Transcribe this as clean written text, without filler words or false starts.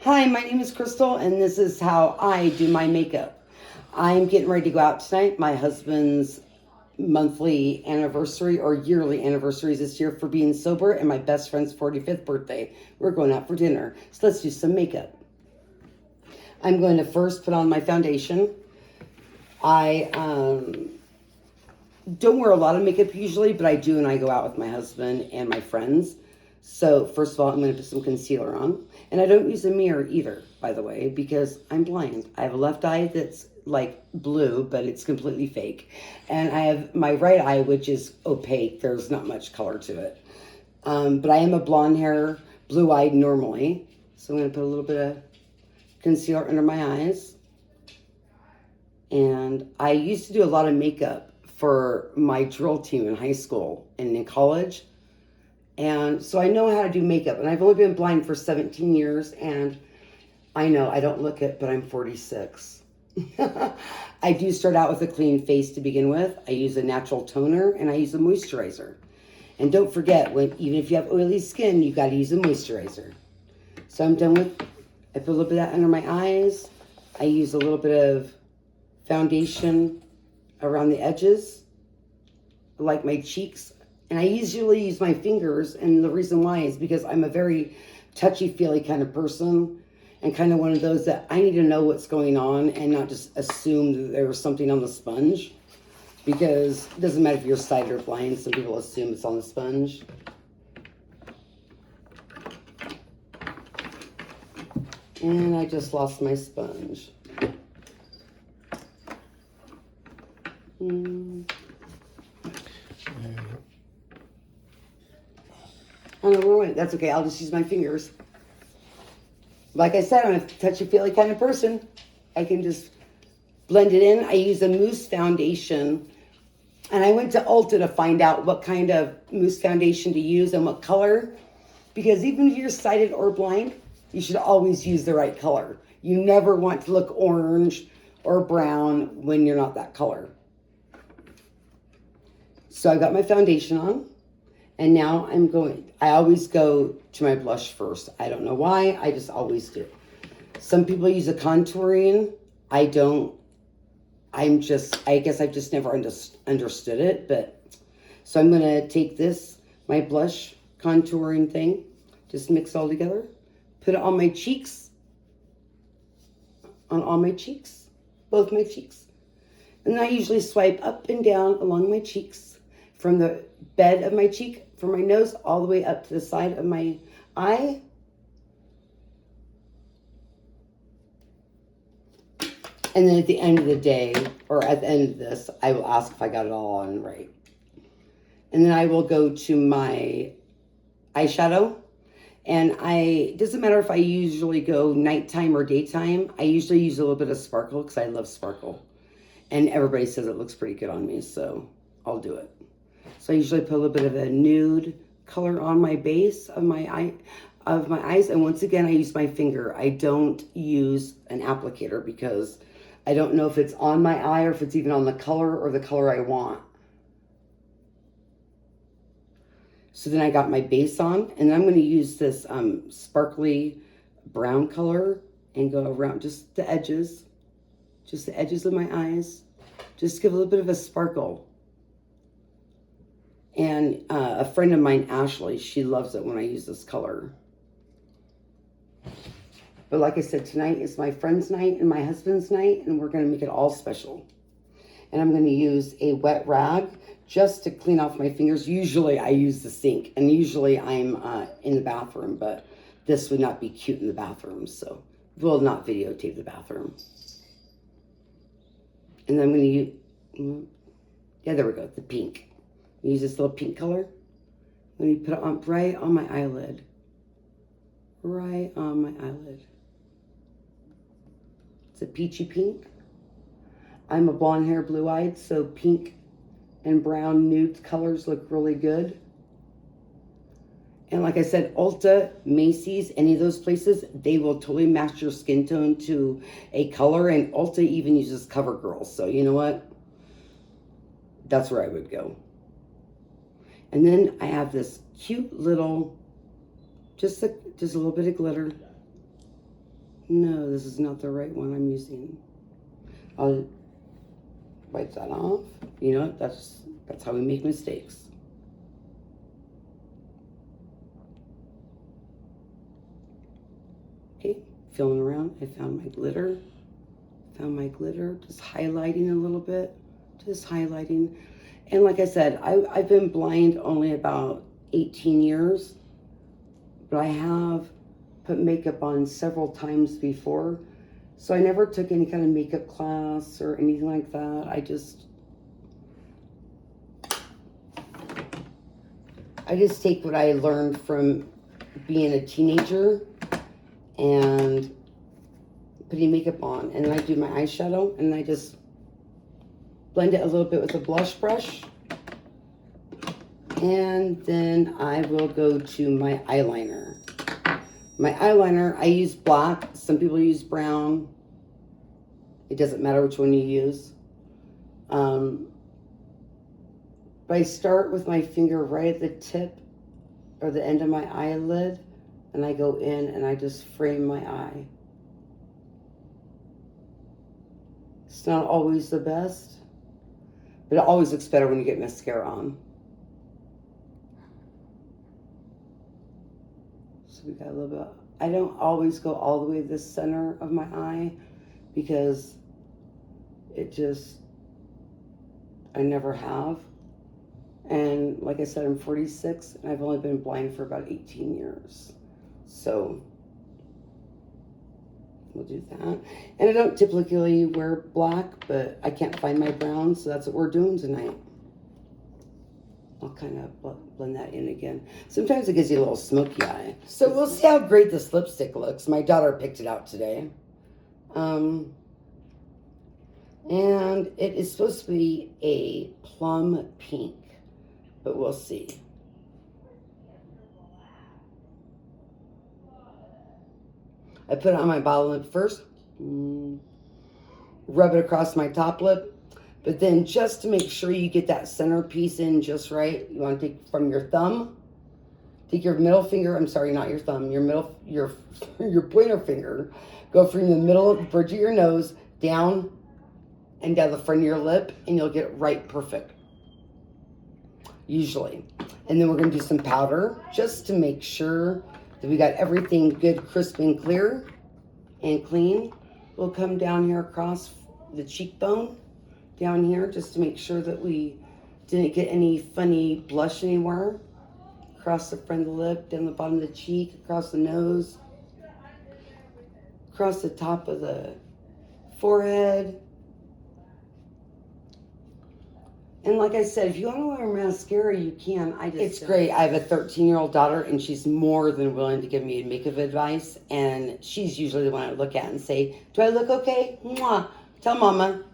Hi, my name is Krystal, and this is how I do my makeup. I'm getting ready to go out tonight. My husband's monthly anniversary or yearly anniversary is this year for being sober, and my best friend's 45th birthday. We're going out for dinner, so let's do some makeup. I'm going to first put on my foundation. I don't wear a lot of makeup usually, but I do when I go out with my husband and my friends. So first of all, I'm going to put some concealer on. And I don't use a mirror either, by the way, because I'm blind. I have a left eye that's like blue, but it's completely fake. And I have my right eye, which is opaque. There's not much color to it. But I am a blonde hair, blue-eyed normally. So I'm going to put a little bit of concealer under my eyes. And I used to do a lot of makeup for my drill team in high school and in college. And so I know how to do makeup. And I've only been blind for 17 years. And I know I don't look it, but I'm 46. I do start out with a clean face to begin with. I use a natural toner and I use a moisturizer. And don't forget, even if you have oily skin, you got to use a moisturizer. So I'm done with, I put a little bit of that under my eyes. I use a little bit of foundation around the edges, like my cheeks. And I usually use my fingers, and the reason why is because I'm a very touchy-feely kind of person, and kind of one of those that I need to know what's going on and not just assume that there was something on the sponge, because it doesn't matter if you're sighted or blind, some people assume it's on the sponge. And I just lost my sponge. Oh, no, wait, that's okay. I'll just use my fingers. Like I said, I'm a touchy-feely kind of person. I can just blend it in. I use a mousse foundation. And I went to Ulta to find out what kind of mousse foundation to use and what color. Because even if you're sighted or blind, you should always use the right color. You never want to look orange or brown when you're not that color. So I got my foundation on. And now I always go to my blush first. I don't know why, I just always do. Some people use a contouring. I don't. I guess I've just never understood it. But so I'm going to take my blush contouring thing, just mix it all together, put it on my cheeks, both my cheeks. And then I usually swipe up and down along my cheeks from the bed of my cheek, from my nose, all the way up to the side of my eye. And then at the end of the day, or at the end of this, I will ask if I got it all on right. And then I will go to my eyeshadow. And it doesn't matter if I usually go nighttime or daytime. I usually use a little bit of sparkle because I love sparkle. And everybody says it looks pretty good on me, so I'll do it. So I usually put a little bit of a nude color on my base of my eyes. And once again, I use my finger. I don't use an applicator because I don't know if it's on my eye or if it's even on the color or the color I want. So then I got my base on, and I'm going to use this sparkly brown color and go around just the edges of my eyes. Just give a little bit of a sparkle. And a friend of mine, Ashley, she loves it when I use this color. But like I said, tonight is my friend's night and my husband's night, and we're going to make it all special. And I'm going to use a wet rag just to clean off my fingers. Usually I use the sink, and usually I'm in the bathroom, but this would not be cute in the bathroom, so we'll not videotape the bathroom. And then I'm going to use, yeah, there we go, the pink. Use this little pink color. Let me put it on right on my eyelid. Right on my eyelid. It's a peachy pink. I'm a blonde hair, blue-eyed, so pink and brown nude colors look really good. And like I said, Ulta, Macy's, any of those places, they will totally match your skin tone to a color. And Ulta even uses CoverGirl. So you know what? That's where I would go. And then I have this cute little, just a little bit of glitter. No, this is not the right one I'm using. I'll wipe that off. You know, that's how we make mistakes. Okay, feeling around, I found my glitter. Just highlighting a little bit. Just highlighting. And like I said, I've been blind only about 18 years, but I have put makeup on several times before. So I never took any kind of makeup class or anything like that. I just take what I learned from being a teenager and putting makeup on. And then I do my eyeshadow and I just blend it a little bit with a blush brush. And then I will go to my eyeliner. My eyeliner, I use black. Some people use brown. It doesn't matter which one you use. But I start with my finger right at the tip or the end of my eyelid. And I go in and I just frame my eye. It's not always the best, but it always looks better when you get mascara on. So we got a little bit. I don't always go all the way to the center of my eye because I never have. And like I said, I'm 46 and I've only been blind for about 18 years. So we'll do that. And I don't typically wear black, but I can't find my brown, so that's what we're doing tonight. I'll kind of blend that in again. Sometimes it gives you a little smoky eye. So we'll see how great this lipstick looks. My daughter picked it out today. And it is supposed to be a plum pink, but we'll see. I put it on my bottom lip first. Rub it across my top lip. But then just to make sure you get that center piece in just right, you want to take from your thumb, take your middle finger, I'm sorry, not your thumb, your pointer finger, go from the middle, bridge of your nose, down and down the front of your lip, and you'll get it right perfect, usually. And then we're going to do some powder just to make sure that we got everything good, crisp, and clear and clean. We'll come down here across the cheekbone, down here, just to make sure that we didn't get any funny blush anywhere. Across the front of the lip, down the bottom of the cheek, across the nose, across the top of the forehead. And like I said, if you want to wear mascara, you can. It's great. I have a 13-year-old daughter, and she's more than willing to give me makeup advice. And she's usually the one I look at and say, do I look okay? Mwah. Tell Mama.